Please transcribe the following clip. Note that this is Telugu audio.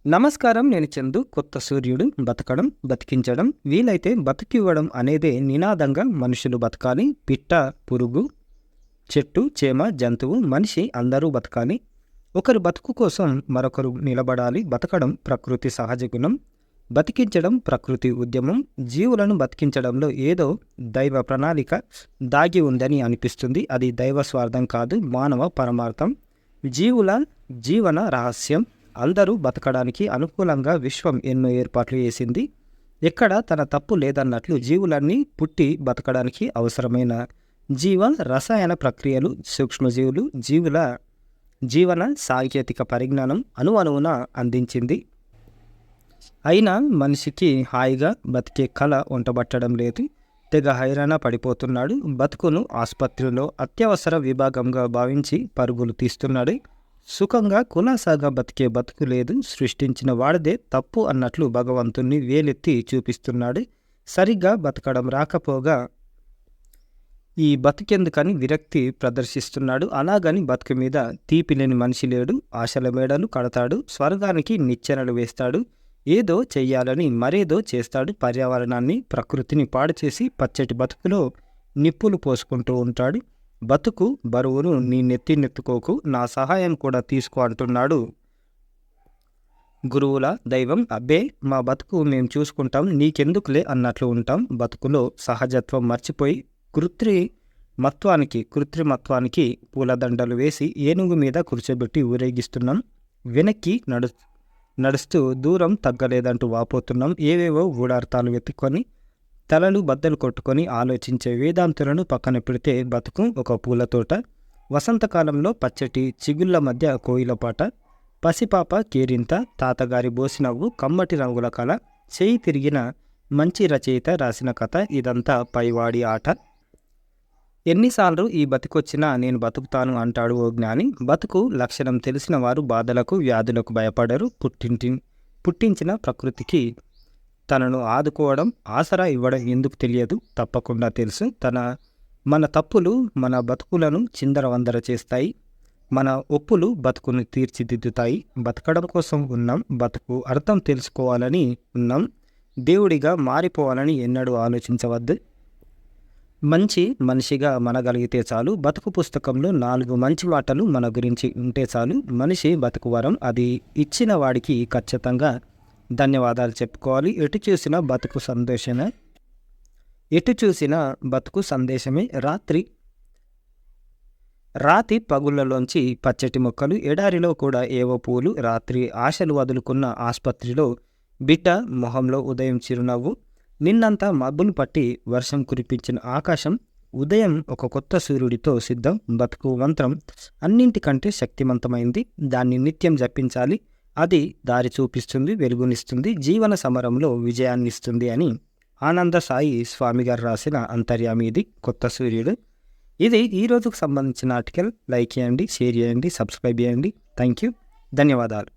నమస్కారం. నేను చందు. కొత్త సూర్యుడు. బతకడం, బతికించడం, వీలైతే బతికివ్వడం అనేదే నినాదంగా మనుషులు బతకాలి. పిట్ట, పురుగు, చెట్టు, చేమ, జంతువు, మనిషి అందరూ బతకాలి. ఒకరు బతుకు కోసం మరొకరు నిలబడాలి. బతకడం ప్రకృతి సహజ గుణం. బతికించడం ప్రకృతి ఉద్యమం. జీవులను బతికించడంలో ఏదో దైవ ప్రణాళిక దాగి ఉందని అనిపిస్తుంది. అది దైవ స్వార్థం కాదు, మానవ పరమార్థం. జీవుల జీవన రహస్యం. అందరూ బతకడానికి అనుకూలంగా విశ్వం ఎన్నో ఏర్పాట్లు చేసింది. ఎక్కడ తన తప్పు లేదన్నట్లు జీవులన్నీ పుట్టి బతకడానికి అవసరమైన జీవ రసాయన ప్రక్రియలు, సూక్ష్మజీవులు, జీవన సాంకేతిక పరిజ్ఞానం అణువణువున అందించింది. అయినా మనిషికి హాయిగా బతికే కళ వంటబట్టడం లేదు. తెగ హైరాణ పడిపోతున్నాడు. బతుకును ఆసుపత్రిలో అత్యవసర విభాగంగా భావించి పరుగులు తీస్తున్నాడు. సుఖంగా కులాసాగా బతికే బతుకు లేదు. సృష్టించిన వాడిదే తప్పు అన్నట్లు భగవంతుణ్ణి వేలెత్తి చూపిస్తున్నాడు. సరిగ్గా బతకడం రాకపోగా ఈ బతికెందుకని విరక్తి ప్రదర్శిస్తున్నాడు. అలాగని బతుకు మీద తీపి లేని మనిషి లేడు. ఆశల మేడలు కడతాడు, స్వర్గానికి నిచ్చెనలు వేస్తాడు. ఏదో చెయ్యాలని మరేదో చేస్తాడు. పర్యావరణాన్ని, ప్రకృతిని పాడు చేసి పచ్చటి బతుకులో నిప్పులు పోసుకుంటూ ఉంటాడు. బతుకు బరువును నీ నెత్తినెత్తుకోకు, నా సహాయం కూడా తీసుకో అంటున్నాడు గురువుల దైవం. అబ్బే, మా బతుకు మేము చూసుకుంటాం, నీకెందుకులే అన్నట్లు ఉంటాం. బతుకులో సహజత్వం మర్చిపోయి కృత్రిమత్వానికి పూలదండలు వేసి ఏనుగు మీద కూర్చోబెట్టి ఊరేగిస్తున్నాం. వెనక్కి నడుస్తూ దూరం తగ్గలేదంటూ వాపోతున్నాం. ఏవేవో గూఢార్థాలు వెతుక్కొని తలలు బద్దలు కొట్టుకొని ఆలోచించే వేదాంతులను పక్కన పెడితే బతుకు ఒక పూలతోట. వసంతకాలంలో పచ్చటి చిగుళ్ళ మధ్య కోయిల పాట, పసిపాప కేరింత, తాతగారి బోసినవ్వు, కమ్మటి రంగుల కళ, చేయి తిరిగిన మంచి రచయిత రాసిన కథ. ఇదంతా పైవాడి ఆట. ఎన్నిసార్లు ఈ బతికొచ్చినా నేను బతుకుతాను అంటాడు ఓ జ్ఞాని. బతుకు లక్షణం తెలిసిన వారు బాధలకు, వ్యాధులకు భయపడరు. పుట్టించిన ప్రకృతికి తనను ఆదుకోవడం, ఆసరా ఇవ్వడం ఎందుకు తెలియదు? తప్పకుండా తెలుసు. మన తప్పులు మన బతుకులను చిందరవందర చేస్తాయి. మన ఒప్పులు బతుకును తీర్చిదిద్దుతాయి. బతకడం కోసం ఉన్నాం. బతుకు అర్థం తెలుసుకోవాలని ఉన్నాం. దేవుడిగా మారిపోవాలని ఎన్నడూ ఆలోచించవద్దు. మంచి మనిషిగా మనగలిగితే చాలు. బతుకు పుస్తకంలో 4 మంచి మాటలు మన గురించి ఉంటే చాలు. మనిషి బతుకు వరం. అది ఇచ్చిన వాడికి ఖచ్చితంగా ధన్యవాదాలు చెప్పుకోవాలి. ఎటు చూసినా బతుకు సందేశమే. రాతి పగుళ్లలోంచి పచ్చటి మొక్కలు, ఎడారిలో కూడా ఏవో పూలు, రాత్రి ఆశలు వదులుకున్న ఆసుపత్రిలో బిడ్డ మొహంలో ఉదయం చిరునవ్వు, నిన్నంతా మబ్బులు పట్టి వర్షం కురిపించిన ఆకాశం, ఉదయం ఒక కొత్త సూర్యుడితో సిద్ధం. బతుకు మంత్రం అన్నింటికంటే శక్తివంతమైంది. దాన్ని నిత్యం జపించాలి. అది దారి చూపిస్తుంది, వెలుగునిస్తుంది, జీవన సమరంలో విజయాన్నిస్తుంది అని ఆనంద సాయి స్వామి గారు రాసిన అంతర్యామి ఇది కొత్త సూర్యుడు. ఇది ఈ రోజుకు సంబంధించిన ఆర్టికల్. లైక్ చేయండి, షేర్ చేయండి, సబ్స్క్రైబ్ చేయండి. Thank you. ధన్యవాదాలు.